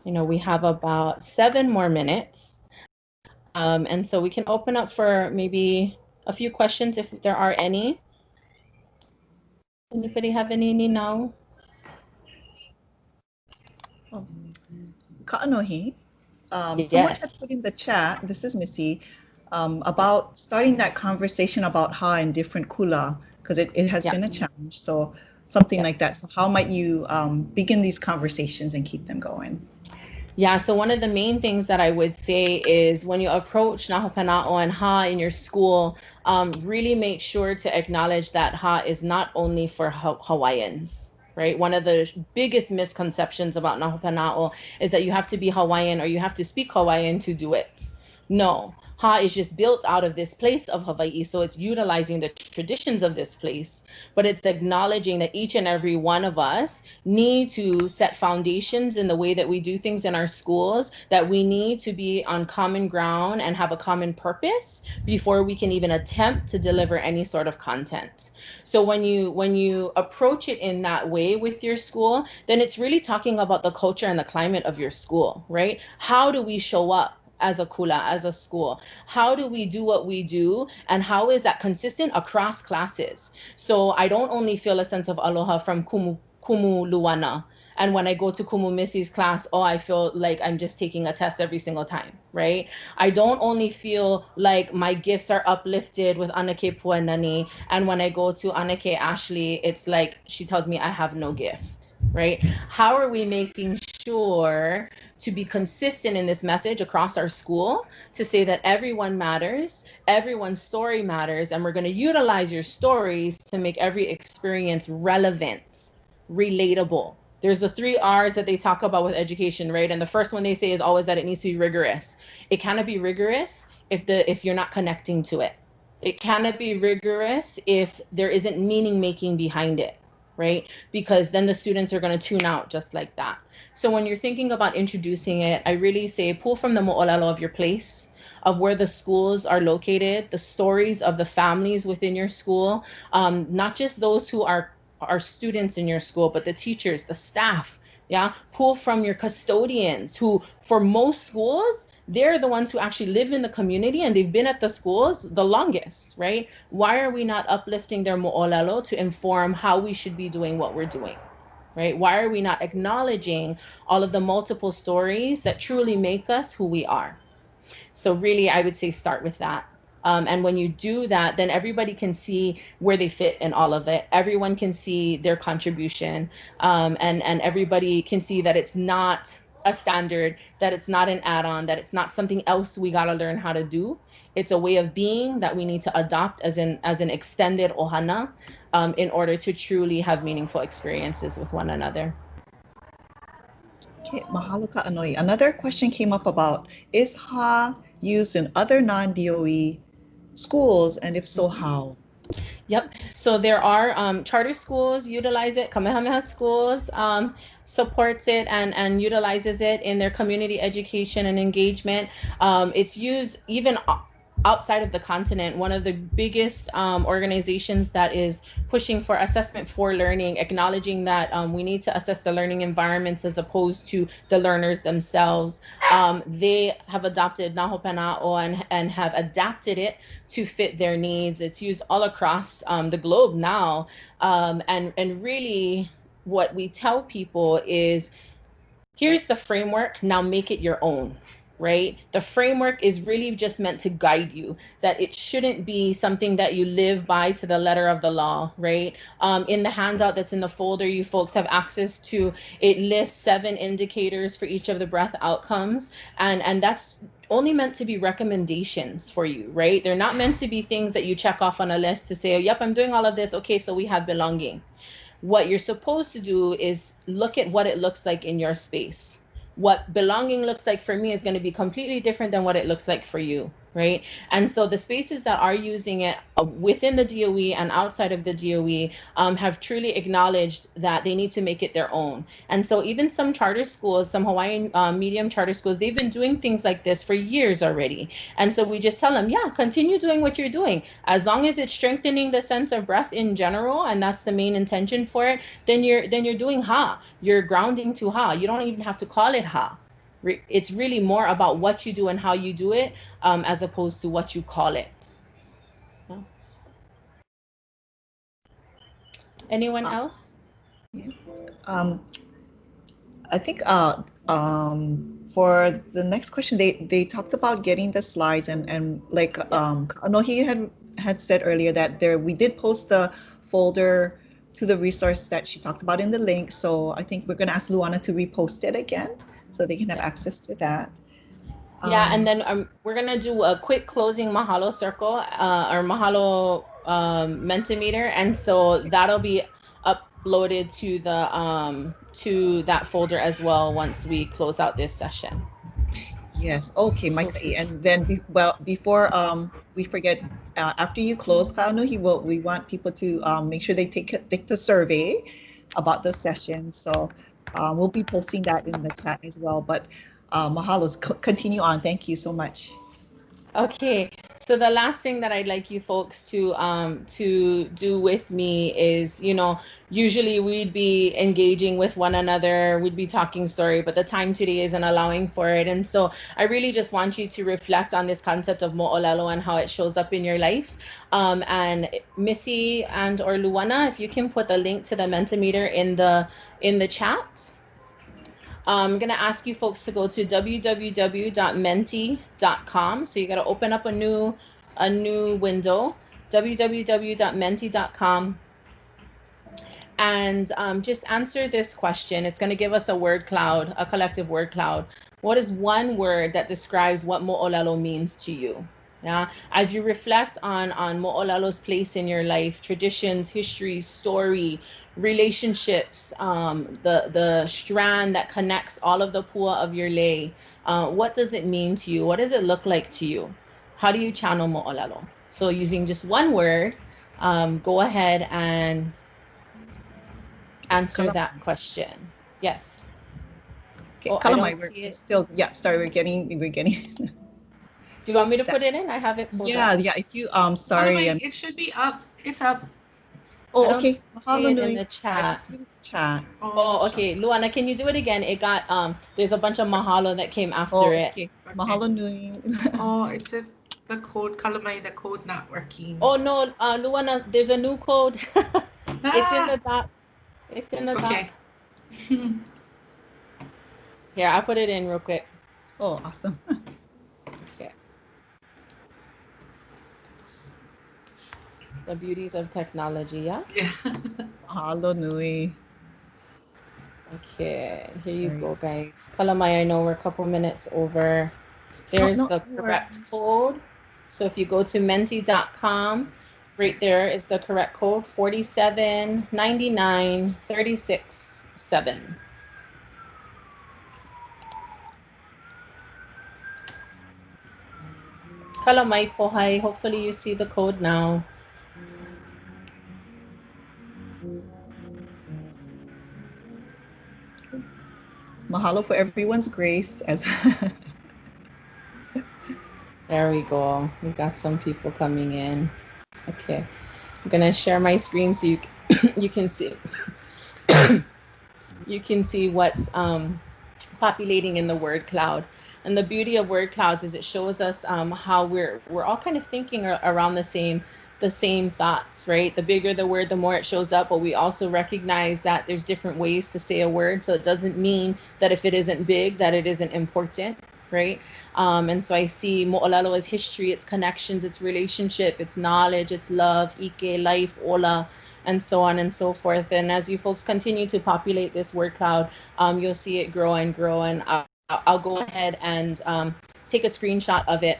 You know, we have about 7 more minutes. And so we can open up for maybe a few questions if there are any. Anybody have any now? Oh. Kaʻanohi, Yes. someone had put in the chat, this is Missy, about starting that conversation about HA and different kula, because it has been a challenge. So something like that. So how might you begin these conversations and keep them going? Yeah, so one of the main things that I would say is when you approach Nhu Panao and HA in your school, really make sure to acknowledge that HA is not only for Hawaiians, right? One of the biggest misconceptions about Nhu Panao is that you have to be Hawaiian or you have to speak Hawaiian to do it. No. HA is just built out of this place of Hawaii, so it's utilizing the traditions of this place, but it's acknowledging that each and every one of us need to set foundations in the way that we do things in our schools, that we need to be on common ground and have a common purpose before we can even attempt to deliver any sort of content. So when you approach it in that way with your school, then it's really talking about the culture and the climate of your school, right? How do we show up as a kula, as a school? How do we do what we do? And how is that consistent across classes? So I don't only feel a sense of aloha from Kumu Luana. And when I go to Kumu Missy's class, oh, I feel like I'm just taking a test every single time, right? I don't only feel like my gifts are uplifted with Anake Puanani. And when I go to Anake Ashley, it's like she tells me I have no gift, right? How are we making sure to be consistent in this message across our school to say that everyone matters, everyone's story matters, and we're going to utilize your stories to make every experience relevant, relatable. There's the 3 R's that they talk about with education, right? And the first one they say is always that it needs to be rigorous. It cannot be rigorous if you're not connecting to it. It cannot be rigorous if there isn't meaning making behind it, right? Because then the students are going to tune out just like that. So when you're thinking about introducing it, I really say pull from the moʻolelo of your place, of where the schools are located, the stories of the families within your school, not just those who are students in your school, but the teachers, the staff. Yeah, pull from your custodians, who for most schools, they're the ones who actually live in the community and they've been at the schools the longest, right? Why are we not uplifting their moʻolelo to inform how we should be doing what we're doing, right? Why are we not acknowledging all of the multiple stories that truly make us who we are? So really, I would say start with that. And when you do that, then everybody can see where they fit in all of it. Everyone can see their contribution, and everybody can see that it's not a standard, that it's not an add-on, that it's not something else we got to learn how to do. It's a way of being that we need to adopt as an extended ʻohana, in order to truly have meaningful experiences with one another. Okay, mahalo Kaʻanoi. Another question came up about, is Ha used in other non-DOE schools, and if so, how? Yep. So there are charter schools utilize it, Kamehameha schools supports it and utilizes it in their community education and engagement. It's used even outside of the continent. One of the biggest organizations that is pushing for assessment for learning, acknowledging that we need to assess the learning environments as opposed to the learners themselves. They have adopted Nhu Panao and have adapted it to fit their needs. It's used all across the globe now. And really what we tell people is, here's the framework, now make it your own. Right? The framework is really just meant to guide you, that it shouldn't be something that you live by to the letter of the law, right? In the handout that's in the folder you folks have access to, it lists 7 indicators for each of the breath outcomes. And that's only meant to be recommendations for you, right? They're not meant to be things that you check off on a list to say, oh, yep, I'm doing all of this. Okay, so we have belonging. What you're supposed to do is look at what it looks like in your space. What belonging looks like for me is going to be completely different than what it looks like for you, right? And so the spaces that are using it within the DOE and outside of the DOE have truly acknowledged that they need to make it their own. And so even some charter schools, some Hawaiian medium charter schools, they've been doing things like this for years already. And so we just tell them, yeah, continue doing what you're doing. As long as it's strengthening the sense of breath in general, and that's the main intention for it, then you're doing Ha. You're grounding to Ha. You don't even have to call it Ha. It's really more about what you do and how you do it, as opposed to what you call it. Yeah. Anyone else? Yeah. I think for the next question, they talked about getting the slides and like he had said earlier that we did post the folder to the resource that she talked about in the link. So I think we're going to ask Luana to repost it again so they can have access to that. Yeah, and then we're going to do a quick closing mahalo circle or mahalo Menta Meter. And so that'll be uploaded to the to that folder as well once we close out this session. Yes. Okay, Mike. And then before we forget, after you close, Kaʻanohi, we want people to make sure they take the survey about the session. So we'll be posting that in the chat as well. But mahalos, continue on. Thank you so much. Okay, so the last thing that I'd like you folks to do with me is, usually we'd be engaging with one another, we'd be talking story, but the time today isn't allowing for it. And so I really just want you to reflect on this concept of moʻolelo and how it shows up in your life. And Missy and or Luana, if you can put the link to the Menta Meter in the chat. I'm going to ask you folks to go to www.menti.com. So you got to open up a new window, www.menti.com. and just answer this question. It's going to give us a word cloud, a collective word cloud. What is one word that describes what mo'olelo means to you? Yeah, as you reflect on mo'olelo's place in your life, traditions, history, story, relationships, the strand that connects all of the pua of your lei, what does it mean to you? What does it look like to you? How do you channel mo'olelo? So using just one word, go ahead and answer that question. Yes. Okay, Oh, Kalama, we're still, sorry, we're getting. Do you want me to put it in? I have it pulled up. Yeah, if you, sorry. It should be up. It's up. Oh, okay. See it in the chat. Oh, okay. Luana, can you do it again? It got, there's a bunch of mahalo that came after it. Okay. Mahalo nui. Oh, it says the code, Kalamai, the code not working. Oh, no, Luana, there's a new code. It's in the doc. It's in the doc. Okay. Here, I'll put it in real quick. Oh, awesome. Okay. The beauties of technology, yeah? Yeah. Mahalo nui. Okay, here you go, guys. Kalamai, I know we're a couple minutes over. There's the correct code. So if you go to menti.com, right there is the correct code, 479936.7. Kalamai pohai, hopefully you see the code now. Mahalo for everyone's grace. There we go. We got some people coming in. Okay, I'm gonna share my screen so you can see. You can see what's populating in the word cloud. And the beauty of word clouds is it shows us how we're all kind of thinking around the same thoughts, right? The bigger the word, the more it shows up, but we also recognize that there's different ways to say a word. So it doesn't mean that if it isn't big, that it isn't important, right? And so I see mo'olelo as history, its connections, its relationship, its knowledge, its love, ike, life, ola, and so on and so forth. And as you folks continue to populate this word cloud, you'll see it grow and grow. And I'll go ahead and take a screenshot of it,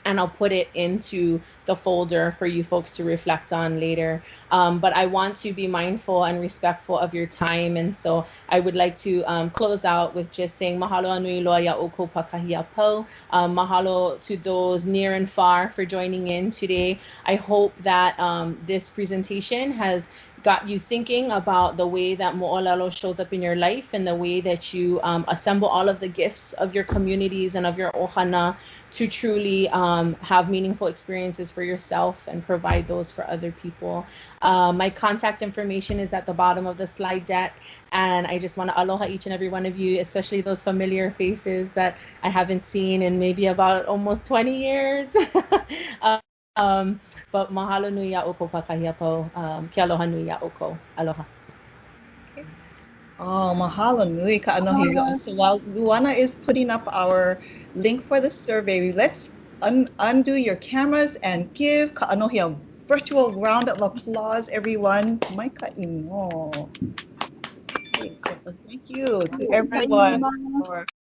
and I'll put it into the folder for you folks to reflect on later. But I want to be mindful and respectful of your time. And so I would like to close out with just saying mahalo anui loa ia oko pakahia po. Mahalo to those near and far for joining in today. I hope that this presentation has got you thinking about the way that mo'olelo shows up in your life and the way that you assemble all of the gifts of your communities and of your ʻohana to truly have meaningful experiences for yourself and provide those for other people. My contact information is at the bottom of the slide deck, and I just want to aloha each and every one of you, especially those familiar faces that I haven't seen in maybe about almost 20 years. But mahalo nui ia oko pakahia po, ke aloha nui ia oko. Aloha. Oh, mahalo nui kaʻanohiokalā. So while Luana is putting up our link for the survey, let's undo your cameras and give Kaʻanohiokalā a virtual round of applause, everyone. Mai kaʻino. So thank you to everyone for